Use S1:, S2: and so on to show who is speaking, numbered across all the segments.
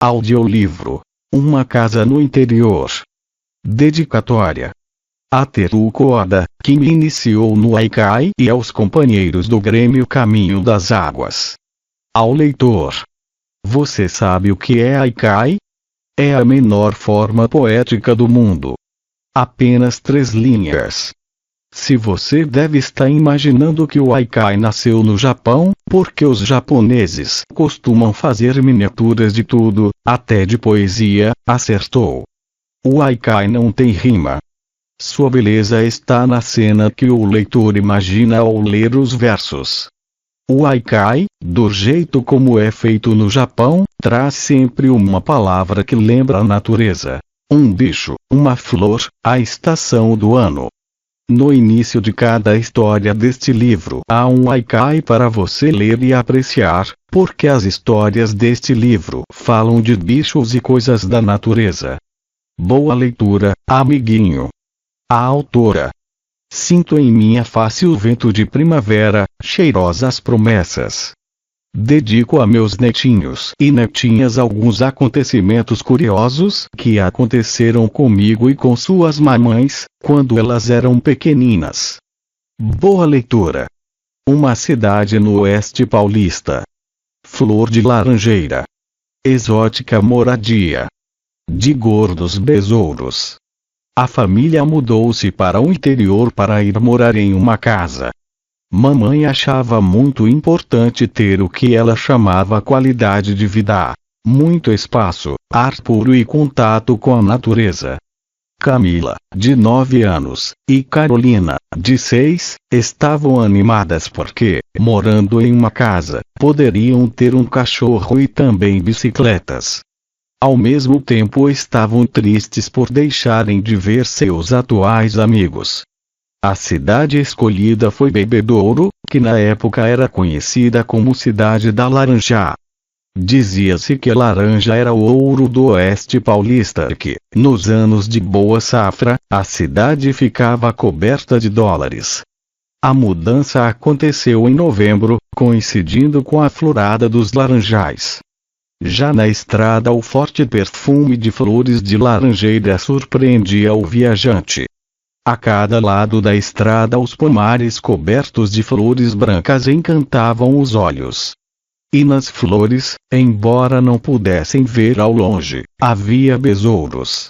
S1: Audiolivro. Uma casa no interior. Dedicatória a Teruko Oda, que me iniciou no Haikai, e aos companheiros do Grêmio Caminho das Águas. Ao leitor. Você sabe o que é Haikai? É a menor forma poética do mundo. Apenas 3 linhas. Se você deve estar imaginando que o Haikai nasceu no Japão, porque os japoneses costumam fazer miniaturas de tudo, até de poesia, acertou. O Haikai não tem rima. Sua beleza está na cena que o leitor imagina ao ler os versos. O Haikai, do jeito como é feito no Japão, traz sempre uma palavra que lembra a natureza. Um bicho, uma flor, a estação do ano. No início de cada história deste livro há um Haikai para você ler e apreciar, porque as histórias deste livro falam de bichos e coisas da natureza. Boa leitura, amiguinho. A autora. Sinto em minha face o vento de primavera, cheirosas promessas. Dedico a meus netinhos e netinhas alguns acontecimentos curiosos que aconteceram comigo e com suas mamães, quando elas eram pequeninas. Boa leitura. Uma cidade no oeste paulista. Flor de laranjeira. Exótica moradia. De gordos besouros. A família mudou-se para o interior para ir morar em uma casa. Mamãe achava muito importante ter o que ela chamava qualidade de vida. Muito espaço, ar puro e contato com a natureza. Camila, de 9 anos, e Carolina, de 6, estavam animadas porque, morando em uma casa, poderiam ter um cachorro e também bicicletas. Ao mesmo tempo estavam tristes por deixarem de ver seus atuais amigos. A cidade escolhida foi Bebedouro, que na época era conhecida como Cidade da Laranja. Dizia-se que a laranja era o ouro do oeste paulista e que, nos anos de boa safra, a cidade ficava coberta de dólares. A mudança aconteceu em novembro, coincidindo com a florada dos laranjais. Já na estrada o forte perfume de flores de laranjeira surpreendia o viajante. A cada lado da estrada os pomares cobertos de flores brancas encantavam os olhos. E nas flores, embora não pudessem ver ao longe, havia besouros.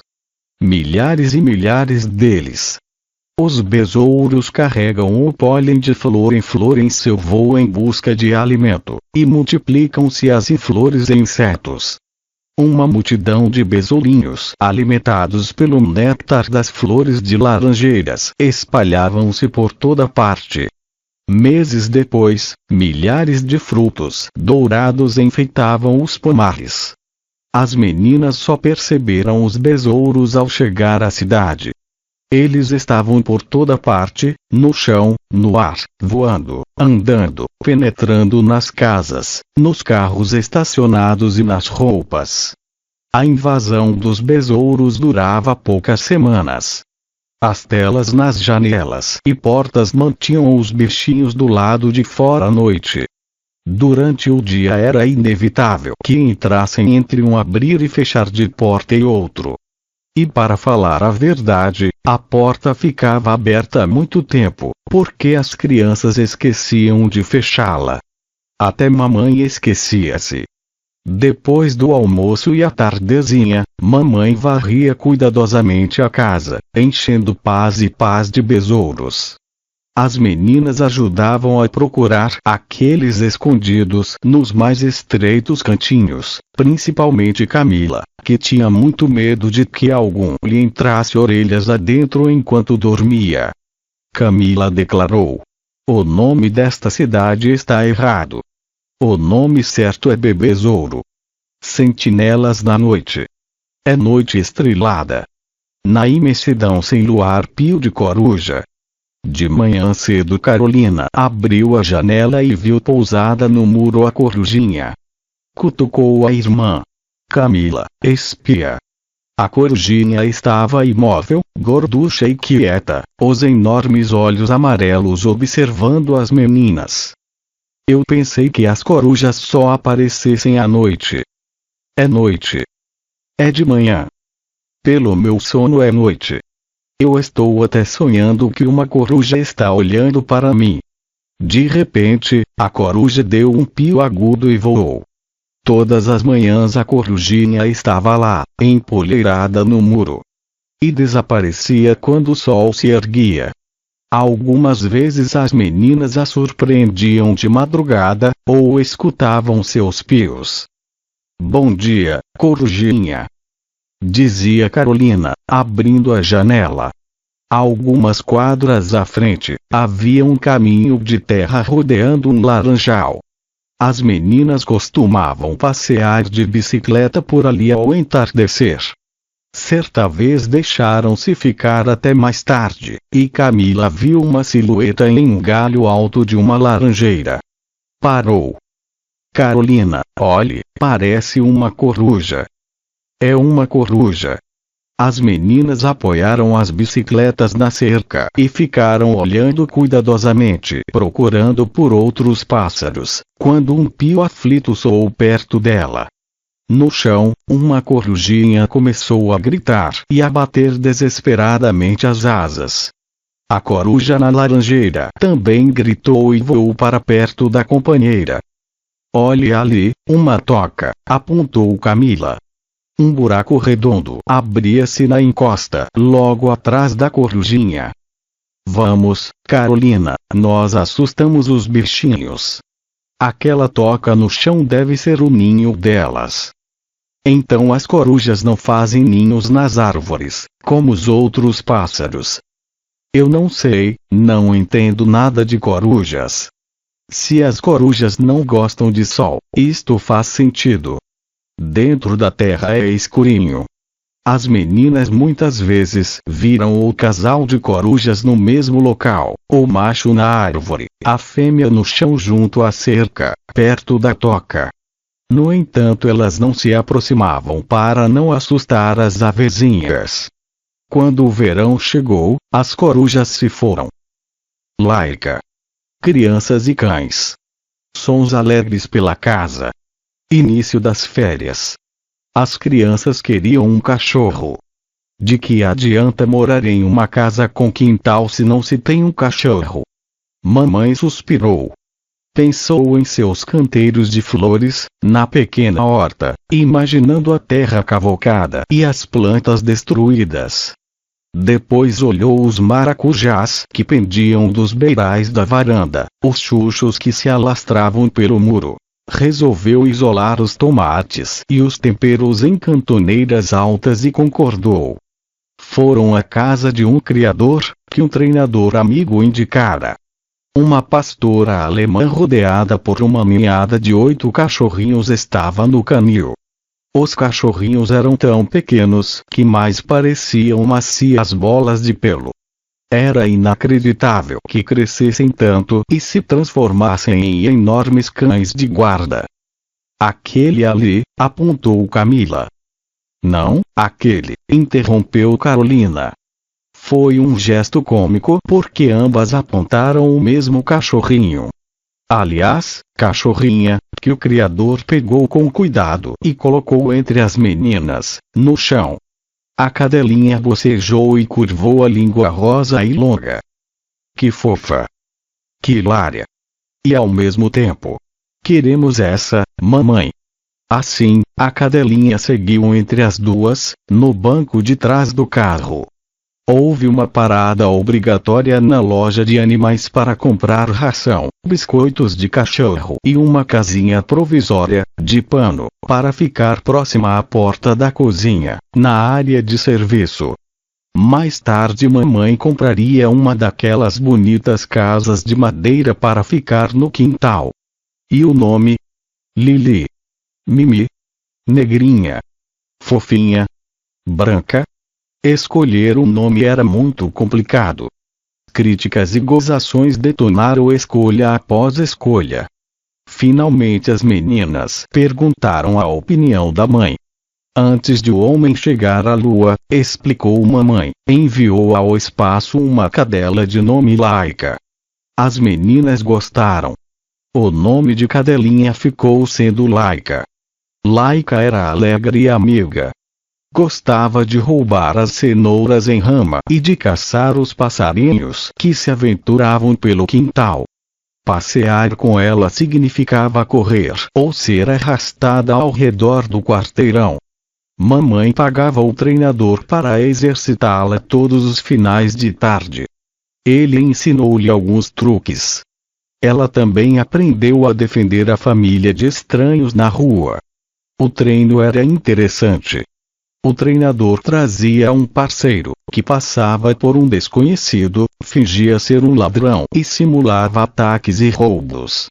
S1: Milhares e milhares deles. Os besouros carregam o pólen de flor em seu voo em busca de alimento, e multiplicam-se as flores em insetos. Uma multidão de besourinhos, alimentados pelo néctar das flores de laranjeiras, espalhavam-se por toda parte. Meses depois, milhares de frutos dourados enfeitavam os pomares. As meninas só perceberam os besouros ao chegar à cidade. Eles estavam por toda parte, no chão, no ar, voando, andando, penetrando nas casas, nos carros estacionados e nas roupas. A invasão dos besouros durava poucas semanas. As telas nas janelas e portas mantinham os bichinhos do lado de fora à noite. Durante o dia era inevitável que entrassem entre um abrir e fechar de porta e outro. E para falar a verdade, a porta ficava aberta há muito tempo, porque as crianças esqueciam de fechá-la. Até mamãe esquecia-se. Depois do almoço e à tardezinha, mamãe varria cuidadosamente a casa, enchendo pás e pás de besouros. As meninas ajudavam a procurar aqueles escondidos nos mais estreitos cantinhos, principalmente Camila, que tinha muito medo de que algum lhe entrasse orelhas adentro enquanto dormia. Camila declarou: "O nome desta cidade está errado. O nome certo é Bebedouro. Sentinelas na noite. É noite estrelada. Na imensidão sem luar pio de coruja." De manhã cedo Carolina abriu a janela e viu pousada no muro a corujinha. Cutucou a irmã. Camila, espia. A corujinha estava imóvel, gorducha e quieta, os enormes olhos amarelos observando as meninas. Eu pensei que as corujas só aparecessem à noite. É noite. É de manhã. Pelo meu sono é noite. Eu estou até sonhando que uma coruja está olhando para mim. De repente, a coruja deu um pio agudo e voou. Todas as manhãs a corujinha estava lá, empoleirada no muro. E desaparecia quando o sol se erguia. Algumas vezes as meninas a surpreendiam de madrugada, ou escutavam seus pios. Bom dia, corujinha, dizia Carolina, abrindo a janela. Algumas quadras à frente, havia um caminho de terra rodeando um laranjal. As meninas costumavam passear de bicicleta por ali ao entardecer. Certa vez deixaram-se ficar até mais tarde, e Camila viu uma silhueta em um galho alto de uma laranjeira. Parou. Carolina, olhe, parece uma coruja. É uma coruja. As meninas apoiaram as bicicletas na cerca e ficaram olhando cuidadosamente, procurando por outros pássaros, quando um pio aflito soou perto dela. No chão, uma corujinha começou a gritar e a bater desesperadamente as asas. A coruja na laranjeira também gritou e voou para perto da companheira. Olhe ali, uma toca, apontou Camila. Um buraco redondo abria-se na encosta, logo atrás da corujinha. Vamos, Carolina, nós assustamos os bichinhos. Aquela toca no chão deve ser o ninho delas. Então as corujas não fazem ninhos nas árvores, como os outros pássaros. Eu não sei, não entendo nada de corujas. Se as corujas não gostam de sol, isto faz sentido. Dentro da terra é escurinho. As meninas muitas vezes viram o casal de corujas no mesmo local, o macho na árvore, a fêmea no chão junto à cerca, perto da toca. No entanto, elas não se aproximavam para não assustar as avezinhas. Quando o verão chegou, as corujas se foram. Laica. Crianças e cães. Sons alegres pela casa. Início das férias. As crianças queriam um cachorro. De que adianta morar em uma casa com quintal se não se tem um cachorro? Mamãe suspirou. Pensou em seus canteiros de flores, na pequena horta, imaginando a terra cavocada e as plantas destruídas. Depois olhou os maracujás que pendiam dos beirais da varanda, os chuchos que se alastravam pelo muro. Resolveu isolar os tomates e os temperos em cantoneiras altas e concordou. Foram à casa de um criador, que um treinador amigo indicara. Uma pastora alemã rodeada por uma ninhada de 8 cachorrinhos estava no canil. Os cachorrinhos eram tão pequenos que mais pareciam macias bolas de pelo. Era inacreditável que crescessem tanto e se transformassem em enormes cães de guarda. Aquele ali, apontou Camila. Não, aquele, interrompeu Carolina. Foi um gesto cômico porque ambas apontaram o mesmo cachorrinho. Aliás, cachorrinha, que o criador pegou com cuidado e colocou entre as meninas, no chão. A cadelinha bocejou e curvou a língua rosa e longa. Que fofa! Que hilária! E ao mesmo tempo, queremos essa, mamãe. Assim, a cadelinha seguiu entre as duas, no banco de trás do carro. Houve uma parada obrigatória na loja de animais para comprar ração, biscoitos de cachorro e uma casinha provisória, de pano, para ficar próxima à porta da cozinha, na área de serviço. Mais tarde mamãe compraria uma daquelas bonitas casas de madeira para ficar no quintal. E o nome? Lili. Mimi. Negrinha. Fofinha. Branca. Escolher um nome era muito complicado. Críticas e gozações detonaram escolha após escolha. Finalmente as meninas perguntaram a opinião da mãe. Antes de o homem chegar à lua, explicou mamãe, enviou ao espaço uma cadela de nome Laica. As meninas gostaram. O nome de cadelinha ficou sendo Laica. Laika era alegre e amiga. Gostava de roubar as cenouras em rama e de caçar os passarinhos que se aventuravam pelo quintal. Passear com ela significava correr ou ser arrastada ao redor do quarteirão. Mamãe pagava o treinador para exercitá-la todos os finais de tarde. Ele ensinou-lhe alguns truques. Ela também aprendeu a defender a família de estranhos na rua. O treino era interessante. O treinador trazia um parceiro, que passava por um desconhecido, fingia ser um ladrão e simulava ataques e roubos.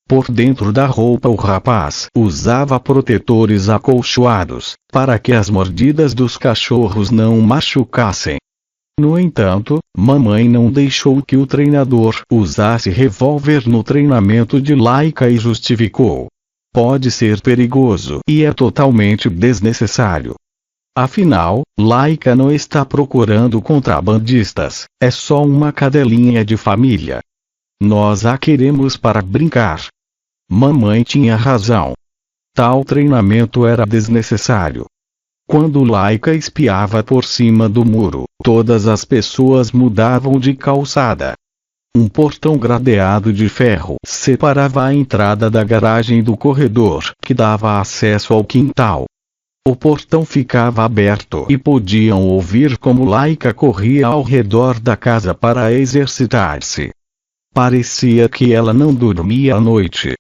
S1: Por dentro da roupa o rapaz usava protetores acolchoados, para que as mordidas dos cachorros não o machucassem. No entanto, mamãe não deixou que o treinador usasse revólver no treinamento de Laika e justificou. Pode ser perigoso e é totalmente desnecessário. Afinal, Laika não está procurando contrabandistas, é só uma cadelinha de família. Nós a queremos para brincar. Mamãe tinha razão. Tal treinamento era desnecessário. Quando Laika espiava por cima do muro, todas as pessoas mudavam de calçada. Um portão gradeado de ferro separava a entrada da garagem do corredor, que dava acesso ao quintal. O portão ficava aberto e podiam ouvir como Laika corria ao redor da casa para exercitar-se. Parecia que ela não dormia à noite.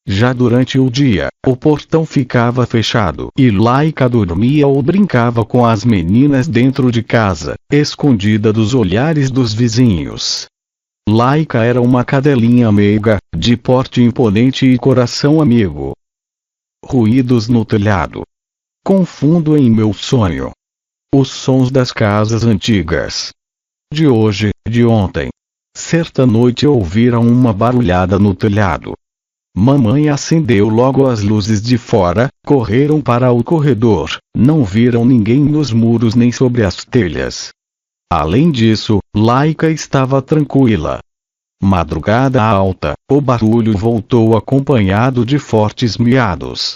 S1: Já durante o dia, o portão ficava fechado e Laika dormia ou brincava com as meninas dentro de casa, escondida dos olhares dos vizinhos. Laika era uma cadelinha meiga, de porte imponente e coração amigo. Ruídos no telhado. Confundo em meu sonho os sons das casas antigas. De hoje, de ontem. Certa noite ouviram uma barulhada no telhado. Mamãe acendeu logo as luzes de fora, correram para o corredor, não viram ninguém nos muros nem sobre as telhas. Além disso, Laika estava tranquila. Madrugada alta, o barulho voltou acompanhado de fortes miados.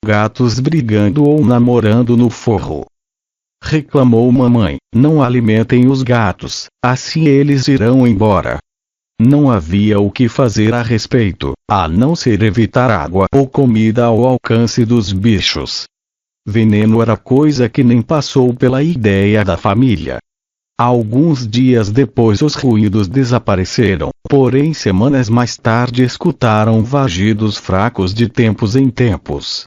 S1: Gatos brigando ou namorando no forro. Reclamou mamãe, não alimentem os gatos, assim eles irão embora. Não havia o que fazer a respeito, a não ser evitar água ou comida ao alcance dos bichos. Veneno era coisa que nem passou pela ideia da família. Alguns dias depois os ruídos desapareceram, porém semanas mais tarde escutaram vagidos fracos de tempos em tempos.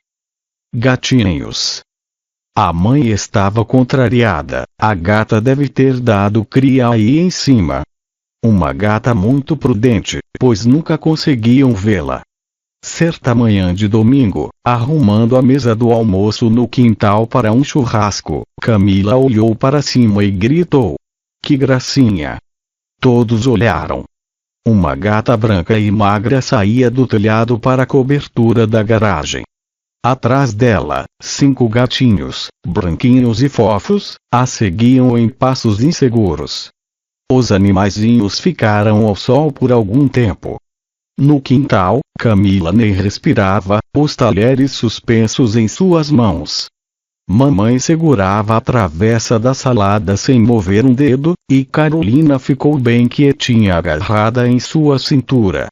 S1: Gatinhos. A mãe estava contrariada, a gata deve ter dado cria aí em cima. Uma gata muito prudente, pois nunca conseguiam vê-la. Certa manhã de domingo, arrumando a mesa do almoço no quintal para um churrasco, Camila olhou para cima e gritou: "Que gracinha!" Todos olharam. Uma gata branca e magra saía do telhado para a cobertura da garagem. Atrás dela, 5 gatinhos, branquinhos e fofos, a seguiam em passos inseguros. Os animaizinhos ficaram ao sol por algum tempo. No quintal, Camila nem respirava, os talheres suspensos em suas mãos. Mamãe segurava a travessa da salada sem mover um dedo, e Carolina ficou bem quietinha agarrada em sua cintura.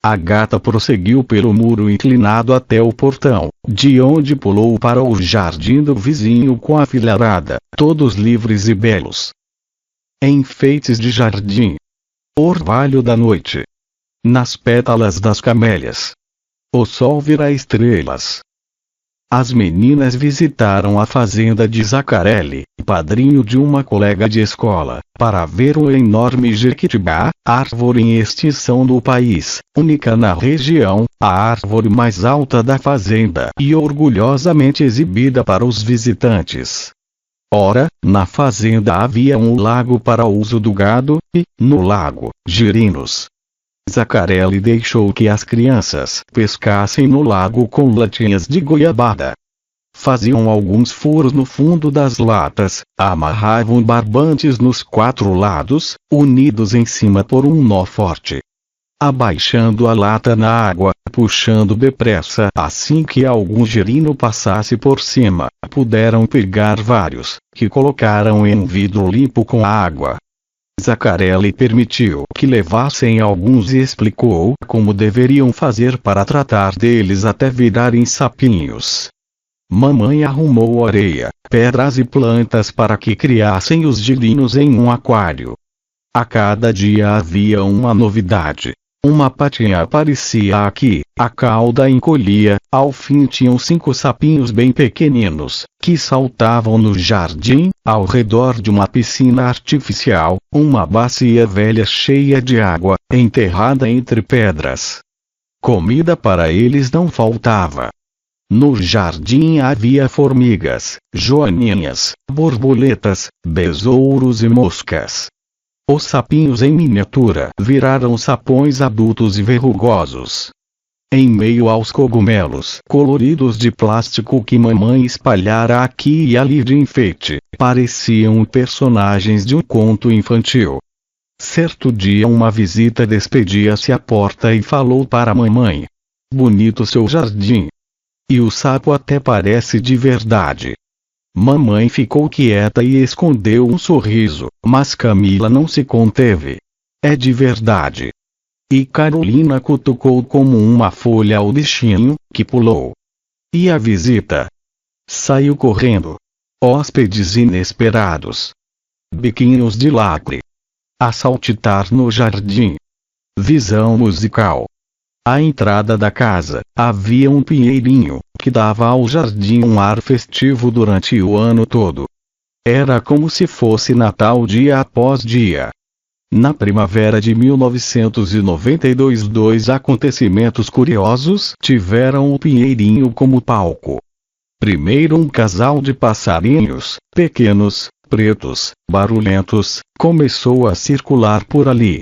S1: A gata prosseguiu pelo muro inclinado até o portão, de onde pulou para o jardim do vizinho com a filharada, todos livres e belos. Enfeites de jardim. Orvalho da noite. Nas pétalas das camélias. O sol vira estrelas. As meninas visitaram a fazenda de Zaccarelli, padrinho de uma colega de escola, para ver o enorme jequitibá, árvore em extinção no país, única na região, a árvore mais alta da fazenda e orgulhosamente exibida para os visitantes. Ora, na fazenda havia um lago para uso do gado, e, no lago, girinos. Zaccarelli deixou que as crianças pescassem no lago com latinhas de goiabada. Faziam alguns furos no fundo das latas, amarravam barbantes nos 4 lados, unidos em cima por um nó forte. abaixando a lata na água, puxando depressa. Assim que algum girino passasse por cima, puderam pegar vários, que colocaram em um vidro limpo com água. Zaccarelli permitiu que levassem alguns e explicou como deveriam fazer para tratar deles até virarem sapinhos. Mamãe arrumou areia, pedras e plantas para que criassem os girinos em um aquário. A cada dia havia uma novidade. Uma patinha aparecia aqui, a cauda encolhia, ao fim tinham 5 sapinhos bem pequeninos, que saltavam no jardim, ao redor de uma piscina artificial, uma bacia velha cheia de água, enterrada entre pedras. Comida para eles não faltava. No jardim havia formigas, joaninhas, borboletas, besouros e moscas. Os sapinhos em miniatura viraram sapões adultos e verrugosos. Em meio aos cogumelos coloridos de plástico que mamãe espalhara aqui e ali de enfeite, pareciam personagens de um conto infantil. Certo dia uma visita despedia-se à porta e falou para mamãe: "Bonito seu jardim. E o sapo até parece de verdade." Mamãe ficou quieta e escondeu um sorriso, mas Camila não se conteve. "É de verdade." E Carolina cutucou como uma folha o bichinho, que pulou. E a visita? Saiu correndo. Hóspedes inesperados. Biquinhos de lacre. A saltitar no jardim. Visão musical. À entrada da casa, havia um pinheirinho, que dava ao jardim um ar festivo durante o ano todo. Era como se fosse Natal dia após dia. Na primavera de 1992, 2 acontecimentos curiosos tiveram o pinheirinho como palco. Primeiro, um casal de passarinhos, pequenos, pretos, barulhentos, começou a circular por ali.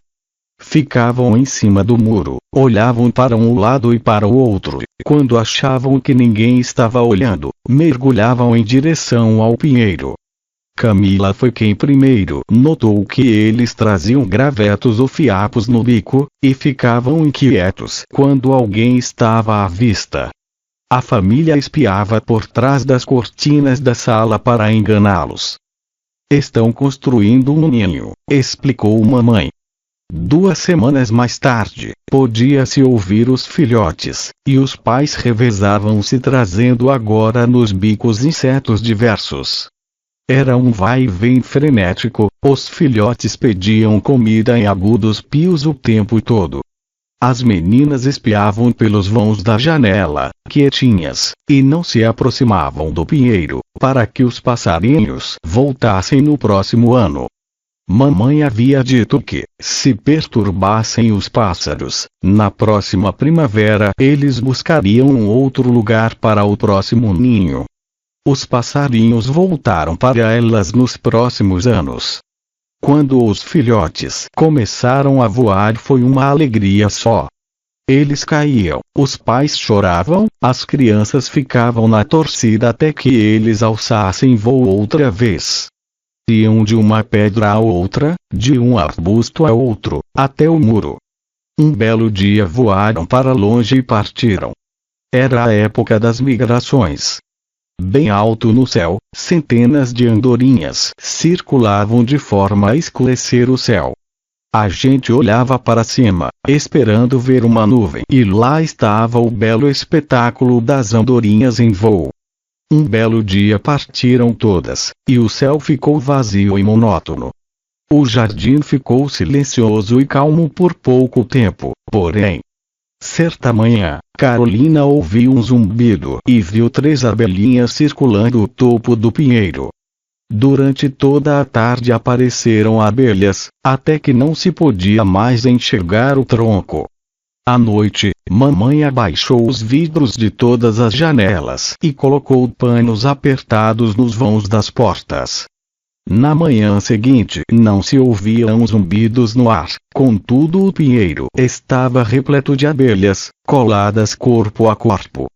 S1: Ficavam em cima do muro, olhavam para um lado e para o outro, e quando achavam que ninguém estava olhando, mergulhavam em direção ao pinheiro. Camila foi quem primeiro notou que eles traziam gravetos ou fiapos no bico, e ficavam inquietos quando alguém estava à vista. A família espiava por trás das cortinas da sala para enganá-los. "Estão construindo um ninho", explicou mamãe. 2 semanas mais tarde, podia-se ouvir os filhotes, e os pais revezavam-se trazendo agora nos bicos insetos diversos. Era um vai e vem frenético, os filhotes pediam comida em agudos pios o tempo todo. As meninas espiavam pelos vãos da janela, quietinhas, e não se aproximavam do pinheiro, para que os passarinhos voltassem no próximo ano. Mamãe havia dito que, se perturbassem os pássaros, na próxima primavera eles buscariam um outro lugar para o próximo ninho. Os passarinhos voltaram para elas nos próximos anos. Quando os filhotes começaram a voar, foi uma alegria só. Eles caíam, os pais choravam, as crianças ficavam na torcida até que eles alçassem voo outra vez. Iam de uma pedra a outra, de um arbusto a outro, até o muro. Um belo dia voaram para longe e partiram. Era a época das migrações. Bem alto no céu, centenas de andorinhas circulavam de forma a escurecer o céu. A gente olhava para cima, esperando ver uma nuvem, e lá estava o belo espetáculo das andorinhas em voo. Um belo dia partiram todas, e o céu ficou vazio e monótono. O jardim ficou silencioso e calmo por pouco tempo, porém. Certa manhã, Carolina ouviu um zumbido e viu 3 abelhinhas circulando o topo do pinheiro. Durante toda a tarde apareceram abelhas, até que não se podia mais enxergar o tronco. À noite, mamãe abaixou os vidros de todas as janelas e colocou panos apertados nos vãos das portas. Na manhã seguinte não se ouviam zumbidos no ar, contudo o pinheiro estava repleto de abelhas, coladas corpo a corpo.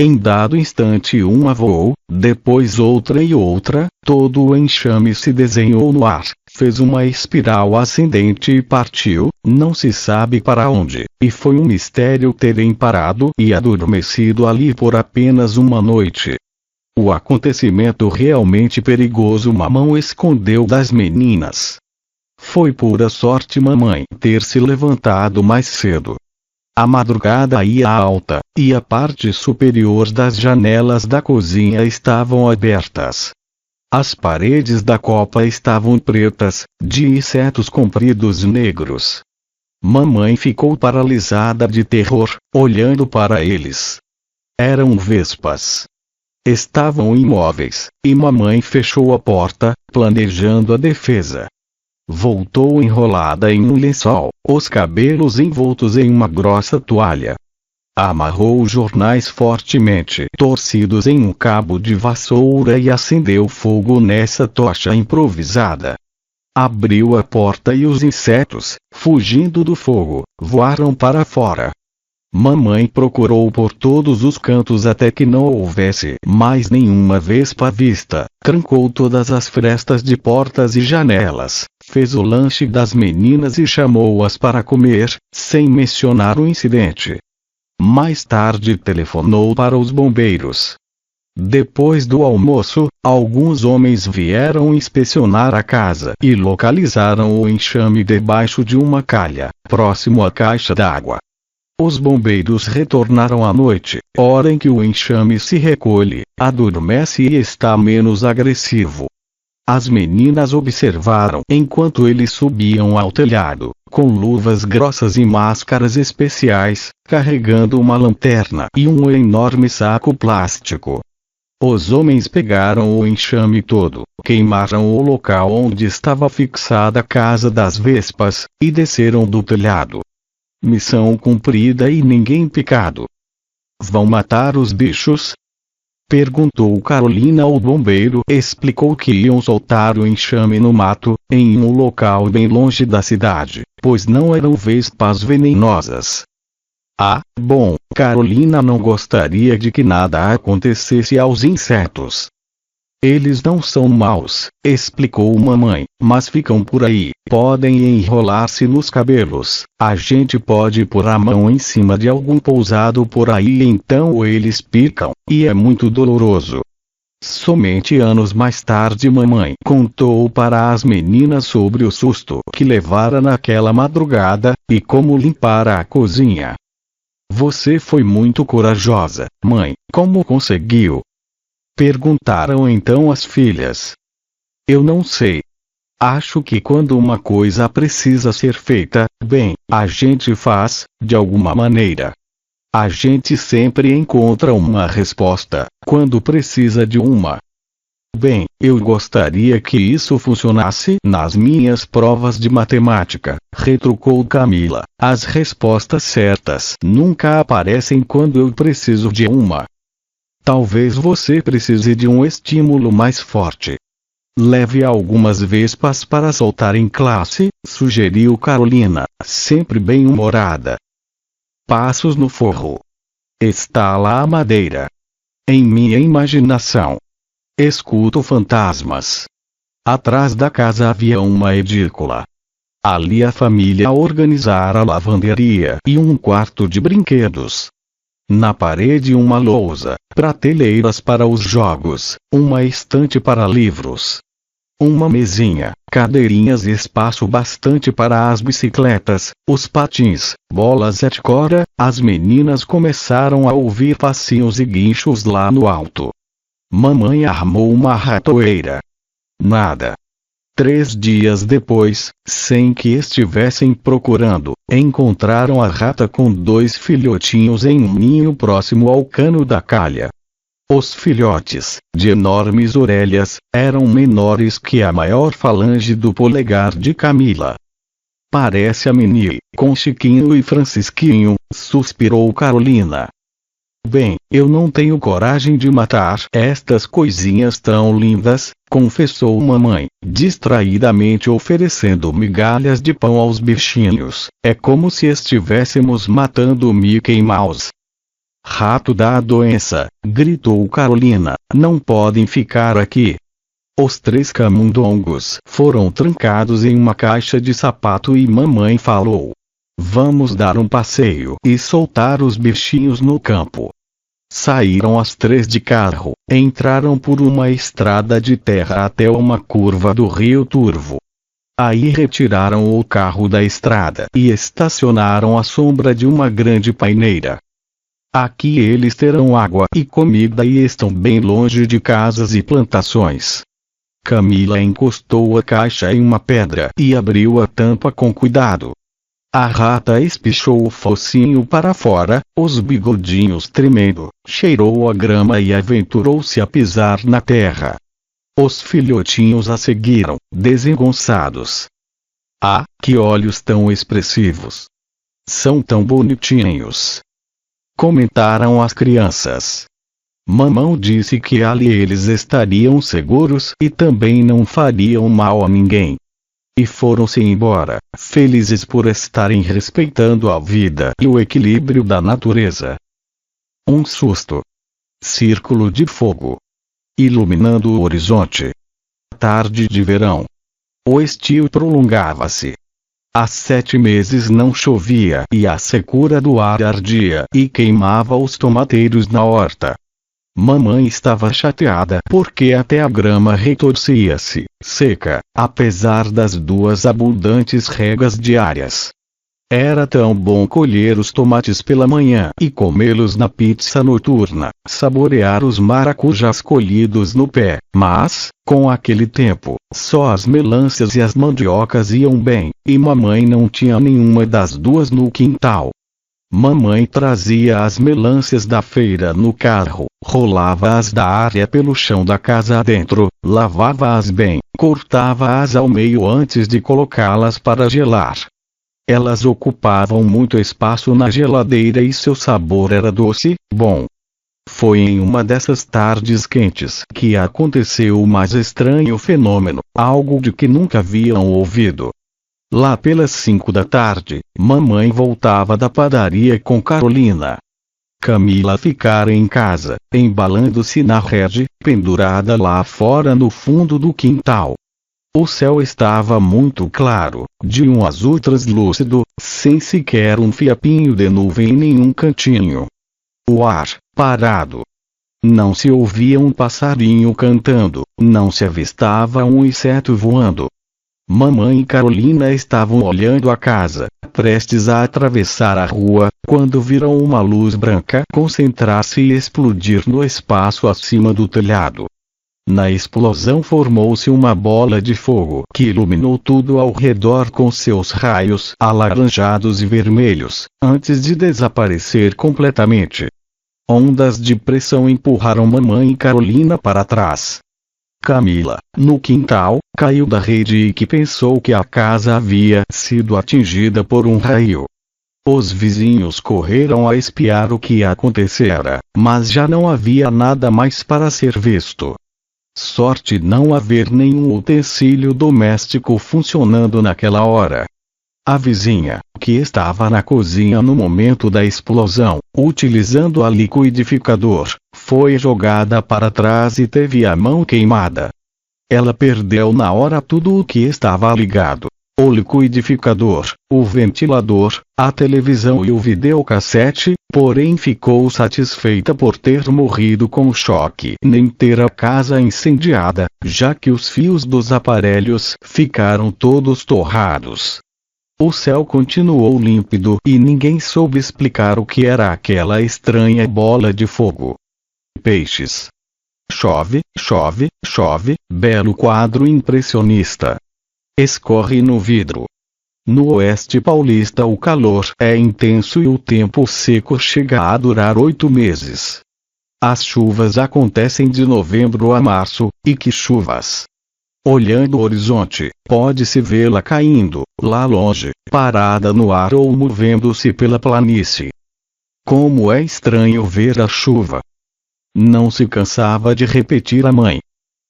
S1: Em dado instante uma voou, depois outra e outra, todo o enxame se desenhou no ar, fez uma espiral ascendente e partiu, não se sabe para onde, e foi um mistério terem parado e adormecido ali por apenas uma noite. O acontecimento realmente perigoso mamão escondeu das meninas. Foi pura sorte mamãe ter se levantado mais cedo. A madrugada ia alta, e a parte superior das janelas da cozinha estavam abertas. As paredes da copa estavam pretas, de insetos compridos negros. Mamãe ficou paralisada de terror, olhando para eles. Eram vespas. Estavam imóveis, e mamãe fechou a porta, planejando a defesa. Voltou enrolada em um lençol, os cabelos envoltos em uma grossa toalha. Amarrou os jornais fortemente torcidos em um cabo de vassoura e acendeu fogo nessa tocha improvisada. Abriu a porta e os insetos, fugindo do fogo, voaram para fora. Mamãe procurou por todos os cantos até que não houvesse mais nenhuma vespa à vista, trancou todas as frestas de portas e janelas, fez o lanche das meninas e chamou-as para comer, sem mencionar o incidente. Mais tarde telefonou para os bombeiros. Depois do almoço, alguns homens vieram inspecionar a casa e localizaram o enxame debaixo de uma calha, próximo à caixa d'água. Os bombeiros retornaram à noite, hora em que o enxame se recolhe, adormece e está menos agressivo. As meninas observaram enquanto eles subiam ao telhado, com luvas grossas e máscaras especiais, carregando uma lanterna e um enorme saco plástico. Os homens pegaram o enxame todo, queimaram o local onde estava fixada a casa das vespas, e desceram do telhado. Missão cumprida e ninguém picado. Vão matar os bichos? Perguntou Carolina ao bombeiro. Explicou que iam soltar o enxame no mato, em um local bem longe da cidade, pois não eram vespas venenosas. Ah, bom, Carolina não gostaria de que nada acontecesse aos insetos. Eles não são maus, explicou mamãe, mas ficam por aí, podem enrolar-se nos cabelos, a gente pode pôr a mão em cima de algum pousado por aí e então eles picam, e é muito doloroso. Somente anos mais tarde mamãe contou para as meninas sobre o susto que levara naquela madrugada, e como limpar a cozinha. Você foi muito corajosa, mãe, como conseguiu? Perguntaram então as filhas. Eu não sei. Acho que quando uma coisa precisa ser feita, bem, a gente faz, de alguma maneira. A gente sempre encontra uma resposta, quando precisa de uma. Bem, eu gostaria que isso funcionasse nas minhas provas de matemática, retrucou Camila. As respostas certas nunca aparecem quando eu preciso de uma. Talvez você precise de um estímulo mais forte. Leve algumas vespas para soltar em classe, sugeriu Carolina, sempre bem-humorada. Passos no forro. Estala a madeira. Em minha imaginação. Escuto fantasmas. Atrás da casa havia uma edícula. Ali a família organizara a lavanderia e um quarto de brinquedos. Na parede uma lousa, prateleiras para os jogos, uma estante para livros. Uma mesinha, cadeirinhas e espaço bastante para as bicicletas, os patins, bolas etc. As meninas começaram a ouvir passinhos e guinchos lá no alto. Mamãe armou uma ratoeira. Nada. 3 dias depois, sem que estivessem procurando, encontraram a rata com 2 filhotinhos em um ninho próximo ao cano da calha. Os filhotes, de enormes orelhas, eram menores que a maior falange do polegar de Camila. Parece a Minnie, com Chiquinho e Francisquinho, suspirou Carolina. Bem, eu não tenho coragem de matar estas coisinhas tão lindas, confessou mamãe, distraidamente oferecendo migalhas de pão aos bichinhos. É como se estivéssemos matando o Mickey Mouse. Rato da doença, gritou Carolina, não podem ficar aqui. Os 3 camundongos foram trancados em uma caixa de sapato e mamãe falou: "Vamos dar um passeio e soltar os bichinhos no campo." Saíram as 3 de carro, entraram por uma estrada de terra até uma curva do rio Turvo. Aí retiraram o carro da estrada e estacionaram à sombra de uma grande paineira. Aqui eles terão água e comida e estão bem longe de casas e plantações. Camila encostou a caixa em uma pedra e abriu a tampa com cuidado. A rata espichou o focinho para fora, os bigodinhos tremendo, cheirou a grama e aventurou-se a pisar na terra. Os filhotinhos a seguiram, desengonçados. "Ah, que olhos tão expressivos! São tão bonitinhos!" comentaram as crianças. Mamão disse que ali eles estariam seguros e também não fariam mal a ninguém. E foram-se embora, felizes por estarem respeitando a vida e o equilíbrio da natureza. Um susto. Círculo de fogo. Iluminando o horizonte. Tarde de verão. O estio prolongava-se. Há 7 meses não chovia e a secura do ar ardia e queimava os tomateiros na horta. Mamãe estava chateada porque até a grama retorcia-se, seca, apesar das 2 abundantes regas diárias. Era tão bom colher os tomates pela manhã e comê-los na pizza noturna, saborear os maracujás colhidos no pé, mas, com aquele tempo, só as melancias e as mandiocas iam bem, e mamãe não tinha nenhuma das 2 no quintal. Mamãe trazia as melancias da feira no carro, rolava-as da área pelo chão da casa adentro, lavava-as bem, cortava-as ao meio antes de colocá-las para gelar. Elas ocupavam muito espaço na geladeira e seu sabor era doce, bom. Foi em uma dessas tardes quentes que aconteceu o mais estranho fenômeno, algo de que nunca haviam ouvido. Lá pelas 5 da tarde, mamãe voltava da padaria com Carolina. Camila ficara em casa, embalando-se na rede, pendurada lá fora no fundo do quintal. O céu estava muito claro, de um azul translúcido, sem sequer um fiapinho de nuvem em nenhum cantinho. O ar, parado. Não se ouvia um passarinho cantando, não se avistava um inseto voando. Mamãe e Carolina estavam olhando a casa, prestes a atravessar a rua, quando viram uma luz branca concentrar-se e explodir no espaço acima do telhado. Na explosão formou-se uma bola de fogo que iluminou tudo ao redor com seus raios alaranjados e vermelhos, antes de desaparecer completamente. Ondas de pressão empurraram mamãe e Carolina para trás. Camila, no quintal, caiu da rede e que pensou que a casa havia sido atingida por um raio. Os vizinhos correram a espiar o que acontecera, mas já não havia nada mais para ser visto. Sorte não haver nenhum utensílio doméstico funcionando naquela hora. A vizinha, que estava na cozinha no momento da explosão, utilizando a liquidificador, foi jogada para trás e teve a mão queimada. Ela perdeu na hora tudo o que estava ligado: o liquidificador, o ventilador, a televisão e o videocassete, porém ficou satisfeita por ter morrido com o choque, nem ter a casa incendiada, já que os fios dos aparelhos ficaram todos torrados. O céu continuou límpido e ninguém soube explicar o que era aquela estranha bola de fogo. Peixes. Chove, chove, chove, belo quadro impressionista. Escorre no vidro. No oeste paulista o calor é intenso e o tempo seco chega a durar 8 meses. As chuvas acontecem de novembro a março, e que chuvas! Olhando o horizonte, pode-se vê-la caindo, lá longe, parada no ar ou movendo-se pela planície. Como é estranho ver a chuva! Não se cansava de repetir a mãe.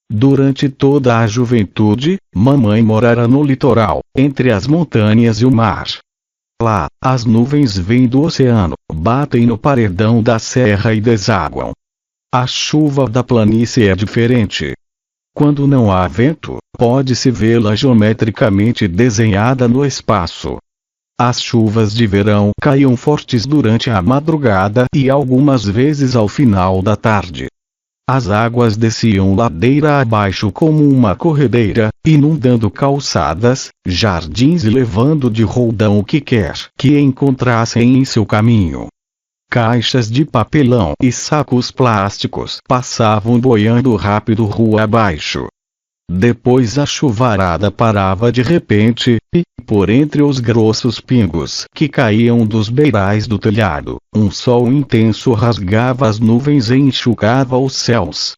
S1: Durante toda a juventude, mamãe morara no litoral, entre as montanhas e o mar. Lá, as nuvens vêm do oceano, batem no paredão da serra e desaguam. A chuva da planície é diferente. Quando não há vento, pode-se vê-la geometricamente desenhada no espaço. As chuvas de verão caíam fortes durante a madrugada e algumas vezes ao final da tarde. As águas desciam ladeira abaixo como uma corredeira, inundando calçadas, jardins e levando de roldão o que quer que encontrassem em seu caminho. Caixas de papelão e sacos plásticos passavam boiando rápido rua abaixo. Depois a chuvarada parava de repente, e, por entre os grossos pingos que caíam dos beirais do telhado, um sol intenso rasgava as nuvens e enxugava os céus.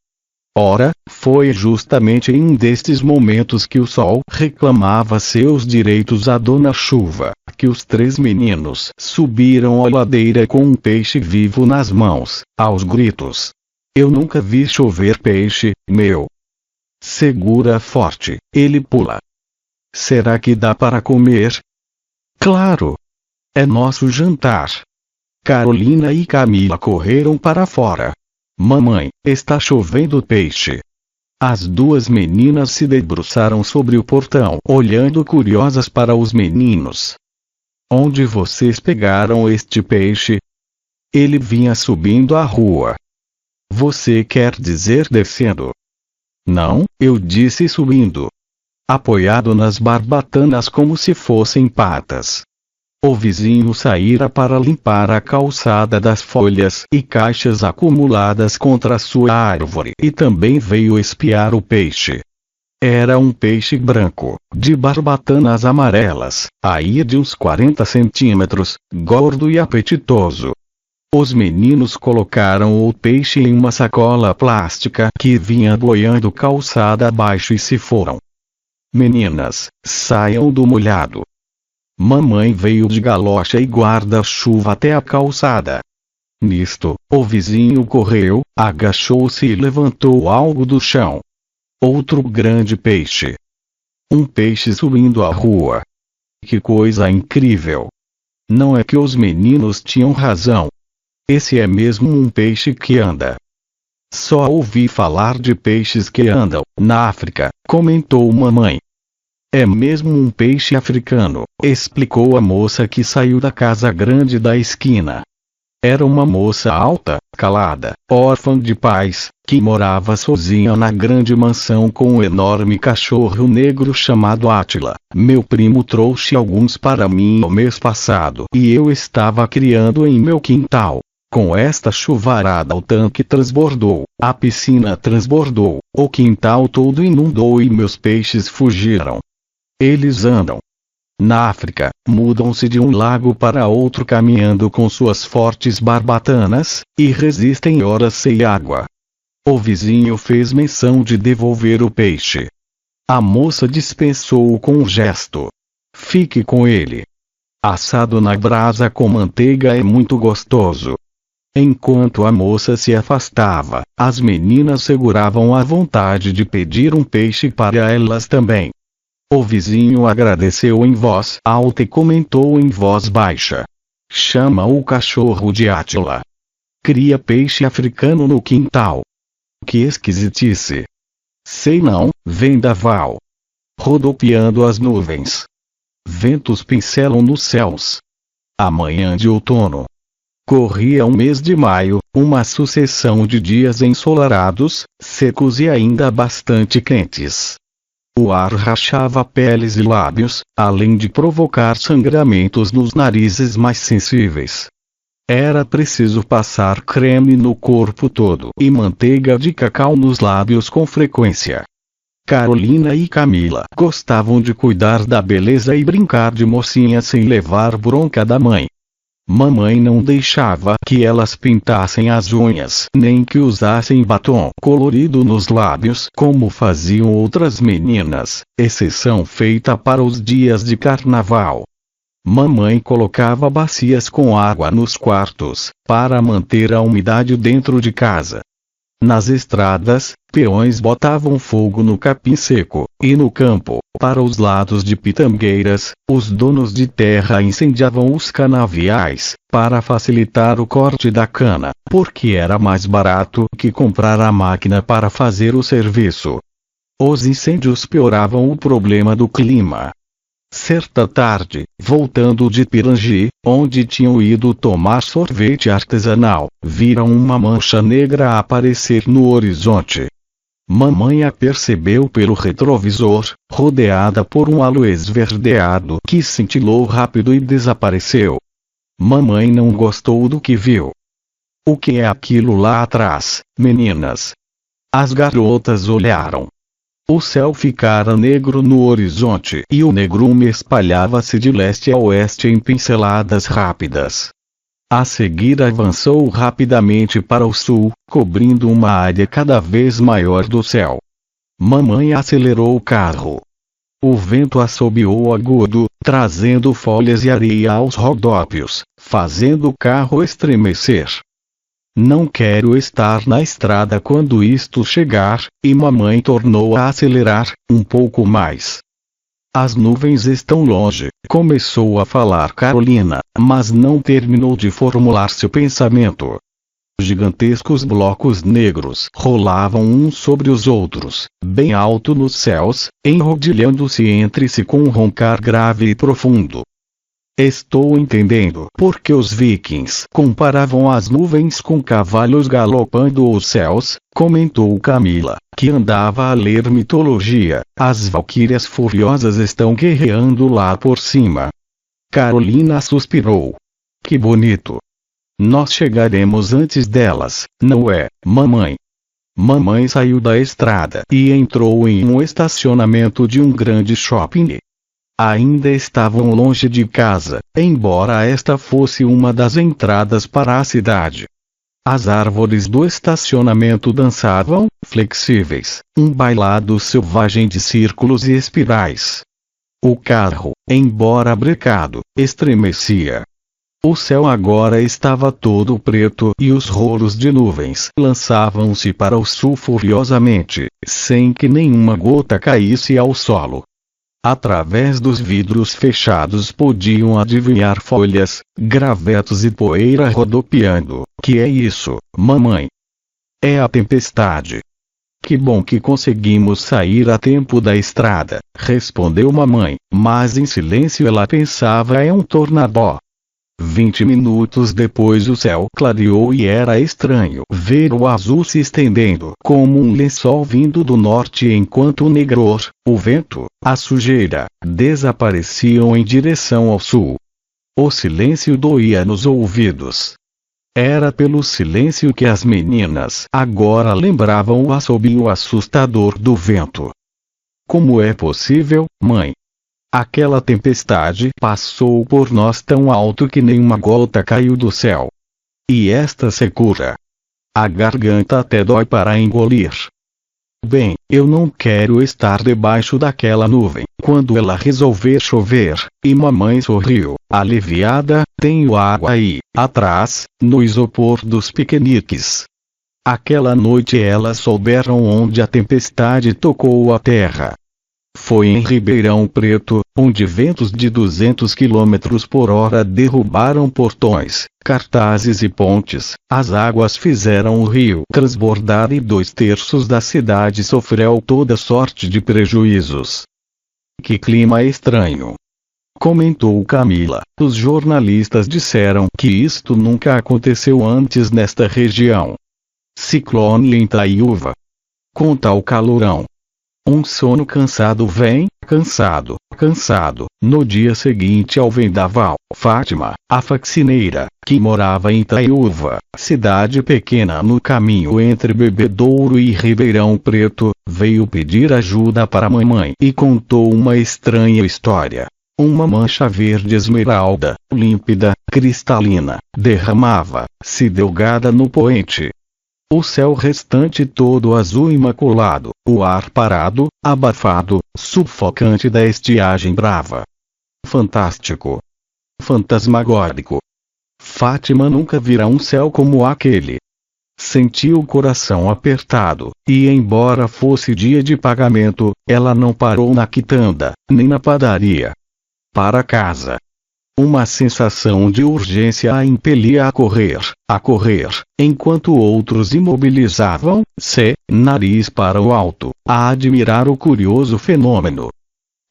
S1: Ora, foi justamente em um destes momentos que o sol reclamava seus direitos à dona Chuva, que os 3 meninos subiram a ladeira com um peixe vivo nas mãos, aos gritos. Eu nunca vi chover peixe, meu. Segura forte, ele pula. Será que dá para comer? Claro! É nosso jantar. Carolina e Camila correram para fora. Mamãe, está chovendo peixe. As 2 meninas se debruçaram sobre o portão, olhando curiosas para os meninos. Onde vocês pegaram este peixe? Ele vinha subindo a rua. Você quer dizer descendo? Não, eu disse subindo. Apoiado nas barbatanas como se fossem patas. O vizinho saíra para limpar a calçada das folhas e caixas acumuladas contra a sua árvore e também veio espiar o peixe. Era um peixe branco, de barbatanas amarelas, aí de uns 40 centímetros, gordo e apetitoso. Os meninos colocaram o peixe em uma sacola plástica que vinha boiando calçada abaixo e se foram. Meninas, saiam do molhado. Mamãe veio de galocha e guarda-chuva até a calçada. Nisto, o vizinho correu, agachou-se e levantou algo do chão. Outro grande peixe. Um peixe subindo a rua. Que coisa incrível! Não é que os meninos tinham razão. Esse é mesmo um peixe que anda. Só ouvi falar de peixes que andam, na África, comentou mamãe. É mesmo um peixe africano, explicou a moça que saiu da casa grande da esquina. Era uma moça alta, calada, órfã de pais, que morava sozinha na grande mansão com um enorme cachorro negro chamado Átila. Meu primo trouxe alguns para mim no mês passado e eu estava criando em meu quintal. Com esta chuvarada o tanque transbordou, a piscina transbordou, o quintal todo inundou e meus peixes fugiram. Eles andam. Na África, mudam-se de um lago para outro caminhando com suas fortes barbatanas, e resistem horas sem água. O vizinho fez menção de devolver o peixe. A moça dispensou-o com um gesto. Fique com ele. Assado na brasa com manteiga é muito gostoso. Enquanto a moça se afastava, as meninas seguravam a vontade de pedir um peixe para elas também. O vizinho agradeceu em voz alta e comentou em voz baixa. Chama o cachorro de Átila. Cria peixe africano no quintal. Que esquisitice. Sei não, vendaval. Rodopiando as nuvens. Ventos pincelam nos céus. Amanhã de outono. Corria um mês de maio, uma sucessão de dias ensolarados, secos e ainda bastante quentes. O ar rachava peles e lábios, além de provocar sangramentos nos narizes mais sensíveis. Era preciso passar creme no corpo todo e manteiga de cacau nos lábios com frequência. Carolina e Camila gostavam de cuidar da beleza e brincar de mocinha sem levar bronca da mãe. Mamãe não deixava que elas pintassem as unhas, nem que usassem batom colorido nos lábios como faziam outras meninas, exceção feita para os dias de carnaval. Mamãe colocava bacias com água nos quartos, para manter a umidade dentro de casa. Nas estradas, peões botavam fogo no capim seco, e no campo, para os lados de pitangueiras, os donos de terra incendiavam os canaviais, para facilitar o corte da cana, porque era mais barato que comprar a máquina para fazer o serviço. Os incêndios pioravam o problema do clima. Certa tarde, voltando de Pirangi, onde tinham ido tomar sorvete artesanal, viram uma mancha negra aparecer no horizonte. Mamãe a percebeu pelo retrovisor, rodeada por um halo esverdeado que cintilou rápido e desapareceu. Mamãe não gostou do que viu. O que é aquilo lá atrás, meninas? As garotas olharam. O céu ficara negro no horizonte e o negrume espalhava-se de leste a oeste em pinceladas rápidas. A seguir avançou rapidamente para o sul, cobrindo uma área cada vez maior do céu. Mamãe acelerou o carro. O vento assobiou agudo, trazendo folhas e areia aos rodópios, fazendo o carro estremecer. Não quero estar na estrada quando isto chegar, e mamãe tornou a acelerar, um pouco mais. As nuvens estão longe, começou a falar Carolina, mas não terminou de formular seu pensamento. Gigantescos blocos negros rolavam uns sobre os outros, bem alto nos céus, enrodilhando-se entre si com um roncar grave e profundo. Estou entendendo porque os vikings comparavam as nuvens com cavalos galopando os céus, comentou Camila, que andava a ler mitologia. As valquírias furiosas estão guerreando lá por cima. Carolina suspirou. Que bonito. Nós chegaremos antes delas, não é, mamãe? Mamãe saiu da estrada e entrou em um estacionamento de um grande shopping. Ainda estavam longe de casa, embora esta fosse uma das entradas para a cidade. As árvores do estacionamento dançavam, flexíveis, um bailado selvagem de círculos e espirais. O carro, embora brecado, estremecia. O céu agora estava todo preto e os rolos de nuvens lançavam-se para o sul furiosamente, sem que nenhuma gota caísse ao solo. Através dos vidros fechados podiam adivinhar folhas, gravetos e poeira rodopiando. Que é isso, mamãe? É a tempestade. Que bom que conseguimos sair a tempo da estrada, respondeu mamãe, mas em silêncio ela pensava é um tornado. 20 minutos depois o céu clareou e era estranho ver o azul se estendendo como um lençol vindo do norte enquanto o negror, o vento, a sujeira, desapareciam em direção ao sul. O silêncio doía nos ouvidos. Era pelo silêncio que as meninas agora lembravam o assobio assustador do vento. Como é possível, mãe? Aquela tempestade passou por nós tão alto que nenhuma gota caiu do céu. E esta secura. A garganta até dói para engolir. Bem, eu não quero estar debaixo daquela nuvem quando ela resolver chover, e mamãe sorriu, aliviada, tenho água aí, atrás, no isopor dos piqueniques. Aquela noite elas souberam onde a tempestade tocou a terra. Foi em Ribeirão Preto, onde ventos de 200 km por hora derrubaram portões, cartazes e pontes. As águas fizeram o rio transbordar e 2/3 da cidade sofreu toda sorte de prejuízos. Que clima estranho! Comentou Camila. Os jornalistas disseram que isto nunca aconteceu antes nesta região. Ciclone em Itaiúva. Com tal calorão. Um sono cansado vem, cansado, no dia seguinte ao vendaval. Fátima, a faxineira, que morava em Itaiúva, cidade pequena no caminho entre Bebedouro e Ribeirão Preto, veio pedir ajuda para a mamãe e contou uma estranha história. Uma mancha verde esmeralda, límpida, cristalina, derramava-se delgada no poente. O céu restante todo azul imaculado, o ar parado, abafado, sufocante da estiagem brava. Fantástico. Fantasmagórico. Fátima nunca vira um céu como aquele. Sentiu o coração apertado, e embora fosse dia de pagamento, ela não parou na quitanda, nem na padaria. Para casa. Uma sensação de urgência a impelia a correr, enquanto outros imobilizavam-se, nariz para o alto, a admirar o curioso fenômeno.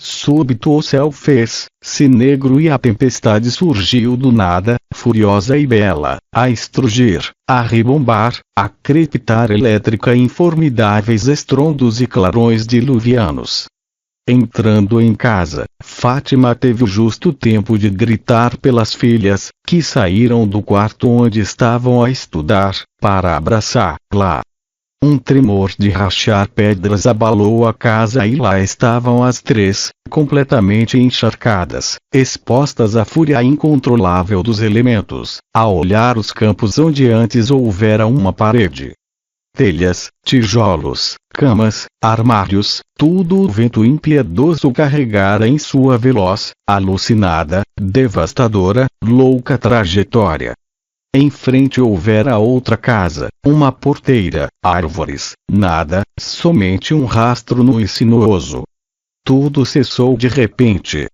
S1: Súbito o céu fez-se negro e a tempestade surgiu do nada, furiosa e bela, a estrugir, a ribombar, a crepitar elétrica em formidáveis estrondos e clarões diluvianos. Entrando em casa, Fátima teve o justo tempo de gritar pelas filhas, que saíram do quarto onde estavam a estudar, para abraçá-la. Um tremor de rachar pedras abalou a casa e lá estavam as três, completamente encharcadas, expostas à fúria incontrolável dos elementos, a olhar os campos onde antes houvera uma parede. Telhas, tijolos, camas, armários, tudo o vento impiedoso carregara em sua veloz, alucinada, devastadora, louca trajetória. Em frente houvera outra casa, uma porteira, árvores, nada, somente um rastro nu e sinuoso. Tudo cessou de repente.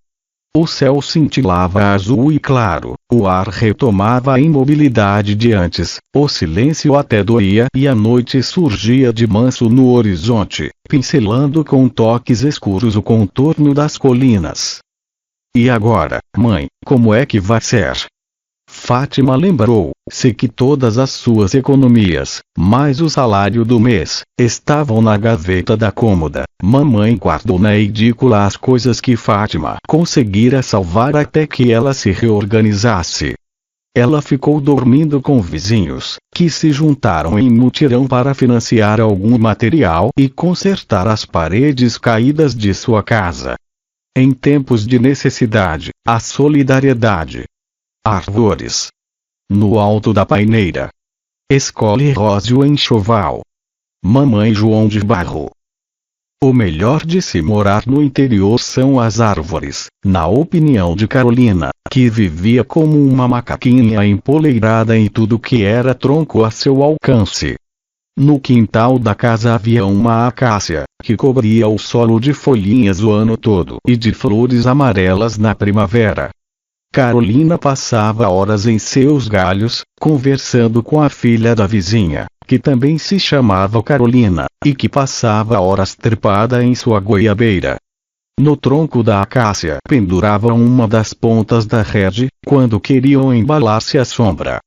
S1: O céu cintilava azul e claro, o ar retomava a imobilidade de antes, o silêncio até doía e a noite surgia de manso no horizonte, pincelando com toques escuros o contorno das colinas. E agora, mãe, como é que vai ser? Fátima lembrou-se que todas as suas economias, mais o salário do mês, estavam na gaveta da cômoda. Mamãe guardou na edícula as coisas que Fátima conseguira salvar até que ela se reorganizasse. Ela ficou dormindo com vizinhos, que se juntaram em mutirão para financiar algum material e consertar as paredes caídas de sua casa. Em tempos de necessidade, a solidariedade. Árvores. No alto da paineira. Escola Rósio Enxoval. Mamãe João de Barro. O melhor de se morar no interior são as árvores, na opinião de Carolina, que vivia como uma macaquinha empoleirada em tudo que era tronco a seu alcance. No quintal da casa havia uma acácia, que cobria o solo de folhinhas o ano todo e de flores amarelas na primavera. Carolina passava horas em seus galhos, conversando com a filha da vizinha, que também se chamava Carolina, e que passava horas trepada em sua goiabeira. No tronco da acácia penduravam uma das pontas da rede, quando queriam embalar-se à sombra.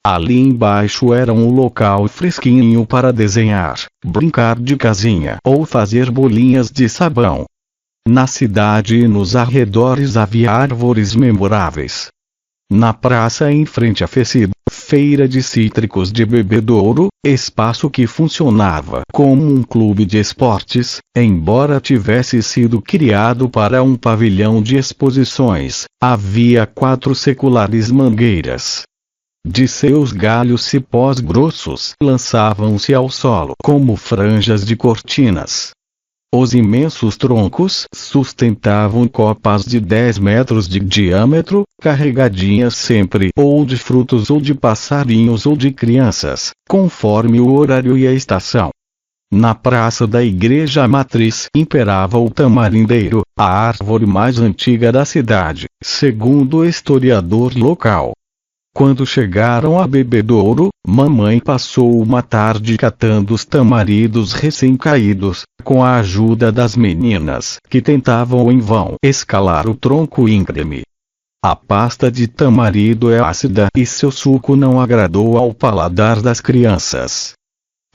S1: Ali embaixo era um local fresquinho para desenhar, brincar de casinha ou fazer bolinhas de sabão. Na cidade e nos arredores havia árvores memoráveis. Na praça em frente à feira de cítricos de Bebedouro, espaço que funcionava como um clube de esportes, embora tivesse sido criado para um pavilhão de exposições, havia 4 seculares mangueiras. De seus galhos cipós grossos lançavam-se ao solo como franjas de cortinas. Os imensos troncos sustentavam copas de 10 metros de diâmetro, carregadinhas sempre ou de frutos ou de passarinhos ou de crianças, conforme o horário e a estação. Na praça da igreja matriz imperava o tamarindeiro, a árvore mais antiga da cidade, segundo o historiador local. Quando chegaram a Bebedouro, mamãe passou uma tarde catando os tamarindos recém-caídos, com a ajuda das meninas, que tentavam em vão escalar o tronco íngreme. A pasta de tamarindo é ácida e seu suco não agradou ao paladar das crianças.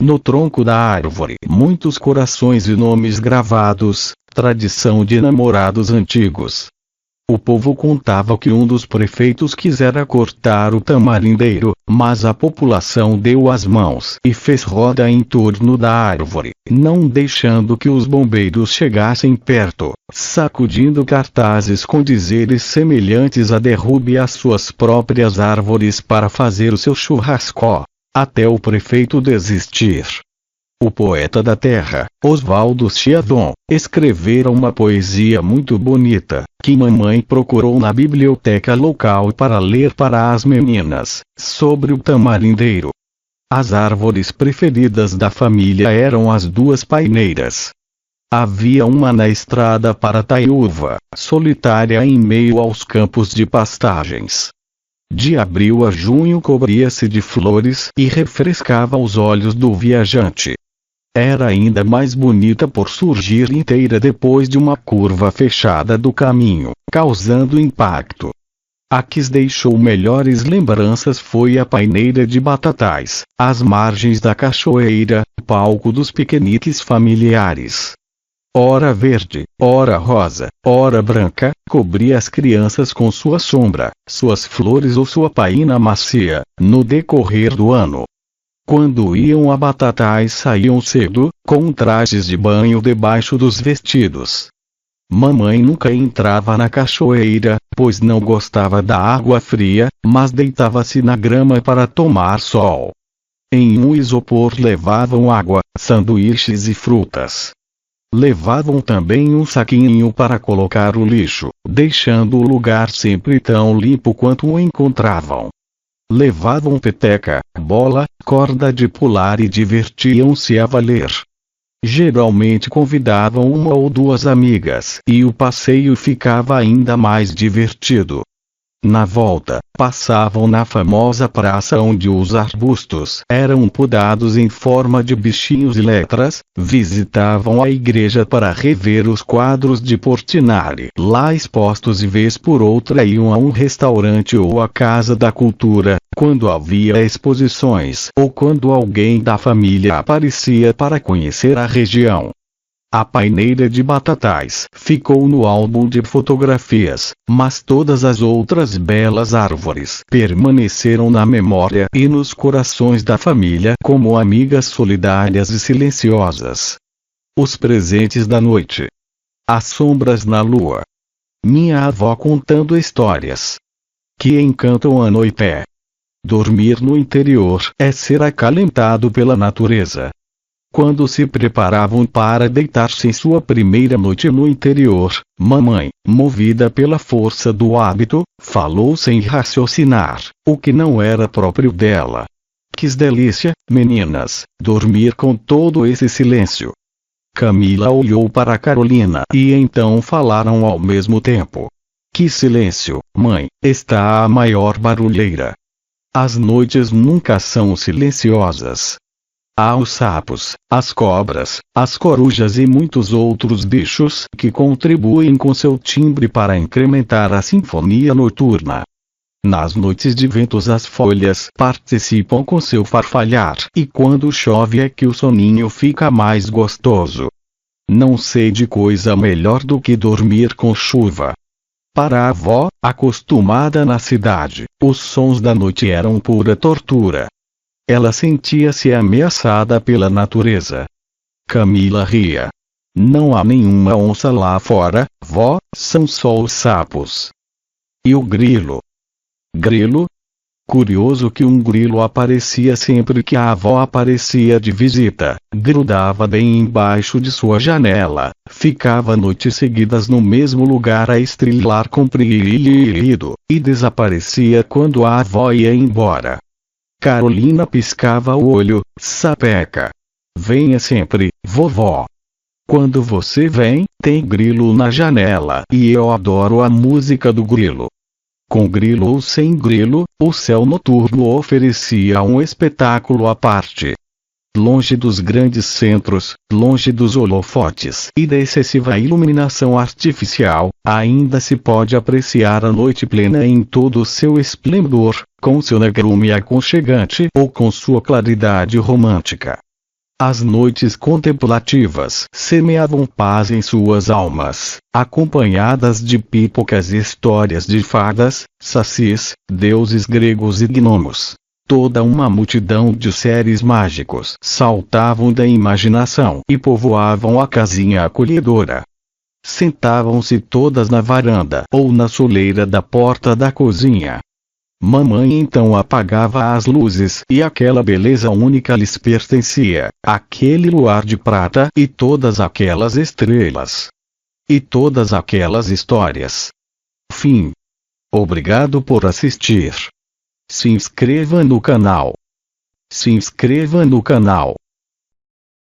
S1: No tronco da árvore, muitos corações e nomes gravados, tradição de namorados antigos. O povo contava que um dos prefeitos quisera cortar o tamarindeiro, mas a população deu as mãos e fez roda em torno da árvore, não deixando que os bombeiros chegassem perto, sacudindo cartazes com dizeres semelhantes a derrube as suas próprias árvores para fazer o seu churrasco, até o prefeito desistir. O poeta da terra, Oswaldo Chiavon, escrevera uma poesia muito bonita, que mamãe procurou na biblioteca local para ler para as meninas, sobre o tamarindeiro. As árvores preferidas da família eram as 2 paineiras. Havia uma na estrada para Taiúva, solitária em meio aos campos de pastagens. De abril a junho cobria-se de flores e refrescava os olhos do viajante. Era ainda mais bonita por surgir inteira depois de uma curva fechada do caminho, causando impacto. A que deixou melhores lembranças foi a paineira de Batatais, às margens da cachoeira, palco dos piqueniques familiares. Ora verde, ora rosa, ora branca, cobria as crianças com sua sombra, suas flores ou sua paina macia, no decorrer do ano. Quando iam a Batatais saíam cedo, com trajes de banho debaixo dos vestidos. Mamãe nunca entrava na cachoeira, pois não gostava da água fria, mas deitava-se na grama para tomar sol. Em um isopor levavam água, sanduíches e frutas. Levavam também um saquinho para colocar o lixo, deixando o lugar sempre tão limpo quanto o encontravam. Levavam peteca, bola, corda de pular e divertiam-se a valer. Geralmente convidavam uma ou duas amigas, e o passeio ficava ainda mais divertido. Na volta, passavam na famosa praça onde os arbustos eram podados em forma de bichinhos e letras, visitavam a igreja para rever os quadros de Portinari lá expostos e vez por outra iam a um restaurante ou à Casa da Cultura, quando havia exposições ou quando alguém da família aparecia para conhecer a região. A paineira de Batatais ficou no álbum de fotografias, mas todas as outras belas árvores permaneceram na memória e nos corações da família como amigas solidárias e silenciosas. Os presentes da noite. As sombras na lua. Minha avó contando histórias que encantam a noite. Dormir no interior é ser acalentado pela natureza. Quando se preparavam para deitar-se em sua primeira noite no interior, mamãe, movida pela força do hábito, falou sem raciocinar, o que não era próprio dela. Que delícia, meninas, dormir com todo esse silêncio. Camila olhou para Carolina e então falaram ao mesmo tempo. Que silêncio, mãe, está a maior barulheira. As noites nunca são silenciosas. Há os sapos, as cobras, as corujas e muitos outros bichos que contribuem com seu timbre para incrementar a sinfonia noturna. Nas noites de ventos as folhas participam com seu farfalhar e quando chove é que o soninho fica mais gostoso. Não sei de coisa melhor do que dormir com chuva. Para a avó, acostumada na cidade, os sons da noite eram pura tortura. Ela sentia-se ameaçada pela natureza. Camila ria. Não há nenhuma onça lá fora, vó, são só os sapos. E o grilo? Grilo? Curioso que um grilo aparecia sempre que a avó aparecia de visita, grudava bem embaixo de sua janela, ficava noites seguidas no mesmo lugar a estrilar comprido, e desaparecia quando a avó ia embora. Carolina piscava o olho, sapeca. Venha sempre, vovó. Quando você vem, tem grilo na janela e eu adoro a música do grilo. Com grilo ou sem grilo, o céu noturno oferecia um espetáculo à parte. Longe dos grandes centros, longe dos holofotes e da excessiva iluminação artificial, ainda se pode apreciar a noite plena em todo o seu esplendor, com seu negrume aconchegante ou com sua claridade romântica. As noites contemplativas semeavam paz em suas almas, acompanhadas de pipocas e histórias de fadas, sacis, deuses gregos e gnomos. Toda uma multidão de seres mágicos saltavam da imaginação e povoavam a casinha acolhedora. Sentavam-se todas na varanda ou na soleira da porta da cozinha. Mamãe então apagava as luzes e aquela beleza única lhes pertencia, aquele luar de prata e todas aquelas estrelas. E todas aquelas histórias. Fim. Obrigado por assistir. Se inscreva no canal. Se inscreva no canal.